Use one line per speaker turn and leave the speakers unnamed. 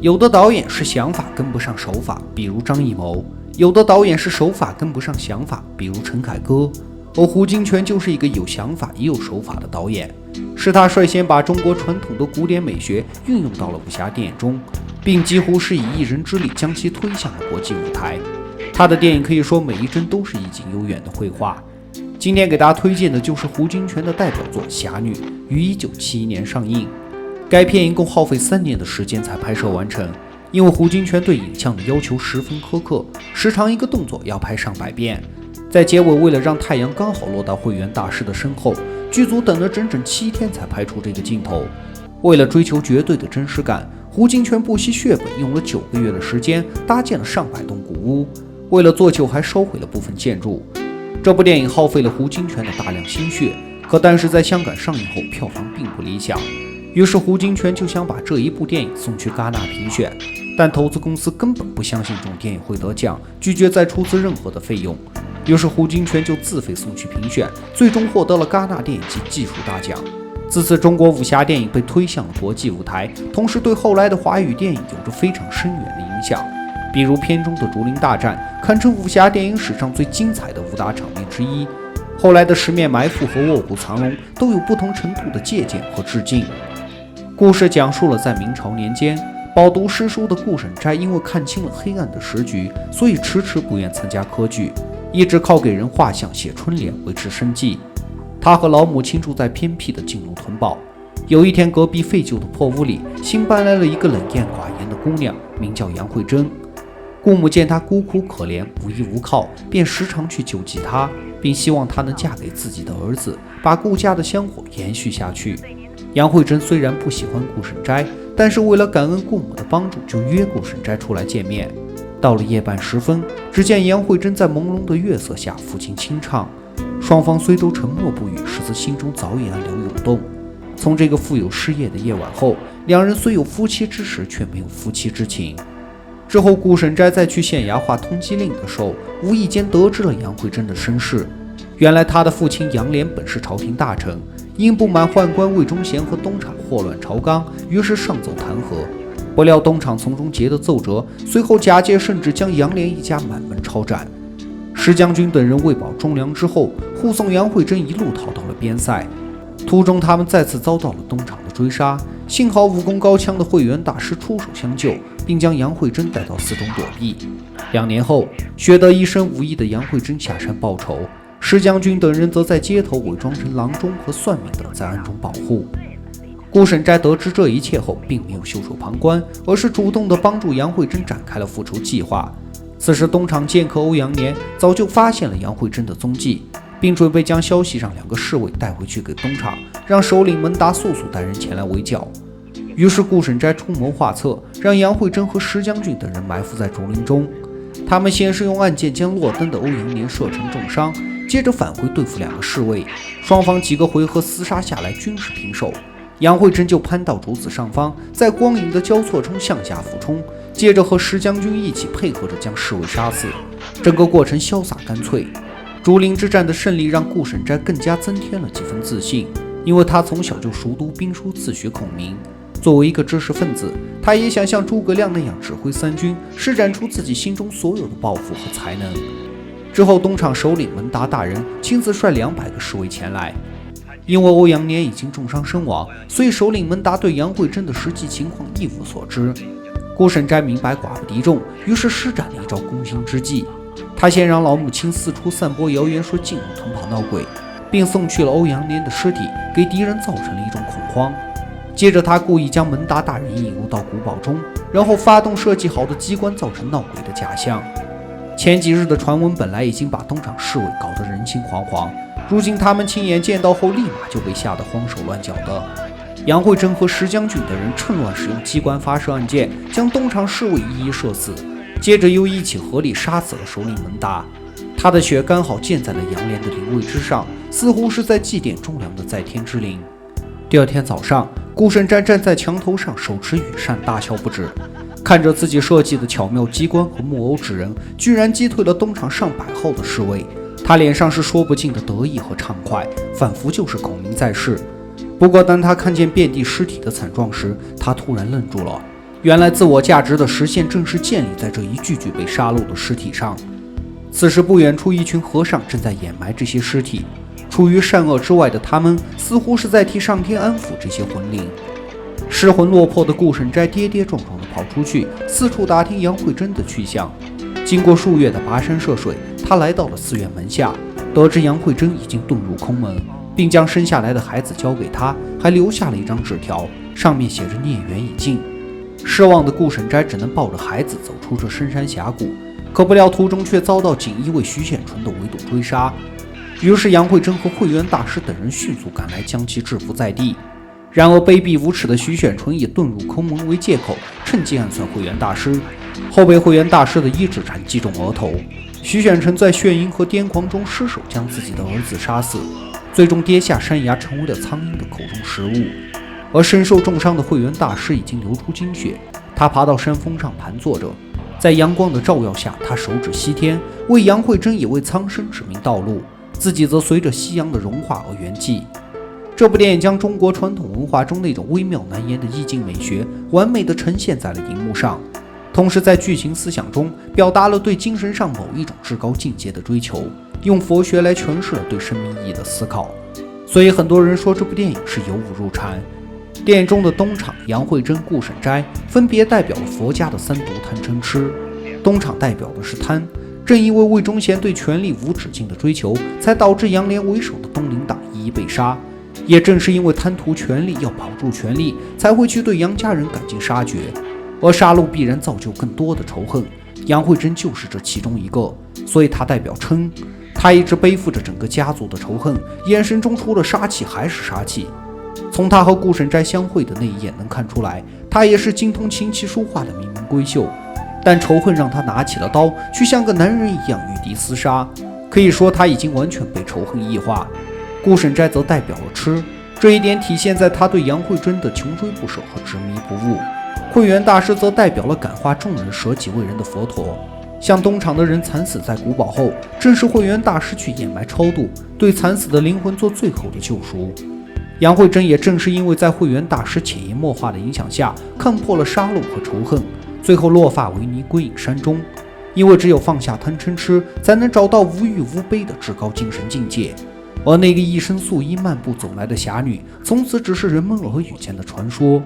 有的导演是想法跟不上手法，比如张艺谋；有的导演是手法跟不上想法，比如陈凯歌。而胡金铨就是一个有想法也有手法的导演，是他率先把中国传统的古典美学运用到了武侠电影中，并几乎是以一人之力将其推向了国际舞台。他的电影可以说每一帧都是意境悠远的绘画。今天给大家推荐的就是胡金铨的代表作《侠女》，于1971年上映。该片一共耗费3年的时间才拍摄完成，因为胡金铨对影像的要求十分苛刻，时常一个动作要拍上100遍。在结尾，为了让太阳刚好落到慧远大师的身后，剧组等了整整7天才拍出这个镜头。为了追求绝对的真实感，胡金铨不惜血本，用了9个月的时间搭建了上百栋古屋，为了做旧还收回了部分建筑。这部电影耗费了胡金铨的大量心血，但是在香港上映后票房并不理想，于是胡金铨就想把这一部电影送去戛纳评选，但投资公司根本不相信这种电影会得奖，拒绝再出资任何的费用。于是胡金铨就自费送去评选，最终获得了戛纳电影节技术大奖。自此，中国武侠电影被推向了国际舞台，同时对后来的华语电影有着非常深远的影响。比如片中的竹林大战，堪称武侠电影史上最精彩的武打场面之一。后来的十面埋伏和卧虎藏龙都有不同程度的借鉴和致敬。故事讲述了在明朝年间，饱读诗书的顾审斋因为看清了黑暗的时局，所以迟迟不愿参加科举，一直靠给人画像写春联维持生计。他和老母亲住在偏僻的晋路屯堡。有一天，隔壁废旧的破屋里新搬来了一个冷艳寡言的姑娘，名叫杨慧珍。顾母见她孤苦可怜，无依无靠，便时常去救济她，并希望她能嫁给自己的儿子，把顾家的香火延续下去。杨慧珍虽然不喜欢顾审斋，但是为了感恩顾母的帮助，就约顾审斋出来见面。到了夜半时分，只见杨慧珍在朦胧的月色下抚琴清唱，双方虽都沉默不语，实则心中早已暗流涌动。从这个富有诗意的夜晚后，两人虽有夫妻之实，却没有夫妻之情。之后，顾审斋在去县衙画通缉令的时候，无意间得知了杨慧珍的身世。原来他的父亲杨涟本是朝廷大臣，因不满宦官魏忠贤和东厂祸乱朝纲，于是上奏弹劾。不料东厂从中截得奏折，随后假借圣旨将杨涟一家满门抄斩。石将军等人为保忠良之后，护送杨慧珍一路逃到了边塞。途中，他们再次遭到了东厂的追杀，幸好武功高强的慧远大师出手相救，并将杨慧珍带到寺中躲避。2年后，学得一身武艺的杨慧珍下山报仇，石将军等人则在街头伪装成郎中和算命的，在暗中保护。顾审斋得知这一切后，并没有袖手旁观，而是主动地帮助杨慧珍展开了复仇计划。此时，东厂剑客欧阳年早就发现了杨慧珍的踪迹，并准备将消息让2个侍卫带回去给东厂，让首领门达速速带人前来围剿。于是顾审斋出谋划策，让杨慧珍和石将军等人埋伏在竹林中。他们先是用暗箭将落灯的欧阳年射成重伤，接着返回对付2个侍卫，双方几个回合厮杀下来，均是平手。杨慧珍就攀到竹子上方，在光影的交错中向下俯冲，接着和石将军一起配合着将侍卫杀死，整个过程潇洒干脆。竹林之战的胜利让顾审斋更加增添了几分自信，因为他从小就熟读兵书，自学孔明。作为一个知识分子，他也想像诸葛亮那样指挥3军，施展出自己心中所有的抱负和才能。之后，东厂首领门达大人亲自率200个侍卫前来。因为欧阳年已经重伤身亡，所以首领门达对杨慧珍的实际情况一无所知。顾审斋明白寡不敌众，于是施展了一招攻心之计。他先让老母亲四处散播谣言，说晋路屯堡闹鬼，并送去了欧阳年的尸体，给敌人造成了一种恐慌。接着，他故意将门达大人引入到古堡中，然后发动设计好的机关，造成闹鬼的假象。前几日的传闻本来已经把东厂侍卫搞得人心惶惶，如今他们亲眼见到后，立马就被吓得慌手乱脚的。杨慧珍和石将军等人趁乱使用机关发射暗箭，将东厂侍卫一一射死，接着又一起合力杀死了首领门达。他的血刚好溅在了杨涟的灵位之上，似乎是在祭奠忠良的在天之灵。第2天早上，顾审斋站在墙头上，手持羽扇，大笑不止。看着自己设计的巧妙机关和木偶纸人，居然击退了东厂上百号的侍卫，他脸上是说不尽的得意和畅快，仿佛就是孔明在世。不过当他看见遍地尸体的惨状时，他突然愣住了，原来自我价值的实现正是建立在这一具具被杀戮的尸体上。此时不远处，一群和尚正在掩埋这些尸体，处于善恶之外的他们似乎是在替上天安抚这些魂灵。失魂落魄的顾审斋跌跌撞撞地跑出去，四处打听杨慧珍的去向。经过数月的跋山涉水，他来到了寺院门下，得知杨慧珍已经遁入空门，并将生下来的孩子交给他，还留下了一张纸条，上面写着孽缘已尽。失望的顾审斋只能抱着孩子走出这深山峡谷，可不料途中却遭到锦衣卫徐显纯的围堵追杀。于是杨慧珍和慧远大师等人迅速赶来，将其制服在地。然而卑鄙无耻的徐显纯以遁入空门为借口，趁机暗算慧远大师，后被慧远大师的一指禅击中额头。徐显纯在眩晕和癫狂中失手将自己的儿子杀死，最终跌下山崖，成为了苍鹰的口中食物。而身受重伤的慧远大师已经流出精血，他爬到山峰上盘坐着，在阳光的照耀下，他手指西天，为杨慧珍也为苍生指明道路，自己则随着夕阳的融化而圆寂。这部电影将中国传统文化中那种微妙难言的意境美学完美地呈现在了荧幕上，同时在剧情思想中表达了对精神上某一种至高境界的追求，用佛学来诠释了对生命意义的思考。所以很多人说这部电影是由悟入禅。电影中的东厂、杨慧珍、顾审斋分别代表了佛家的三毒贪嗔痴。东厂代表的是贪，正因为魏忠贤对权力无止境的追求，才导致杨涟为首的东林党一一被杀。也正是因为贪图权力，要保住权力，才会去对杨家人赶尽杀绝，而杀戮必然造就更多的仇恨。杨慧珍就是这其中一个，所以她代表嗔。她一直背负着整个家族的仇恨，眼神中除了杀气还是杀气。从她和顾审斋相会的那一眼能看出来，她也是精通琴棋书画的名门闺秀，但仇恨让她拿起了刀，去像个男人一样与敌厮杀。可以说她已经完全被仇恨异化。顾审斋则代表了痴，这一点体现在他对杨慧珍的穷追不舍和执迷不悟。慧远大师则代表了感化众人、舍己为人的佛陀。像东厂的人惨死在古堡后，正是慧远大师去掩埋超度，对惨死的灵魂做最后的救赎。杨慧珍也正是因为在慧远大师潜移默化的影响下，看破了杀戮和仇恨，最后落发为尼，归隐山中。因为只有放下贪嗔痴，才能找到无欲无悲的至高精神境界。而那个一身素衣漫步走来的侠女，从此只是人们耳语间的传说。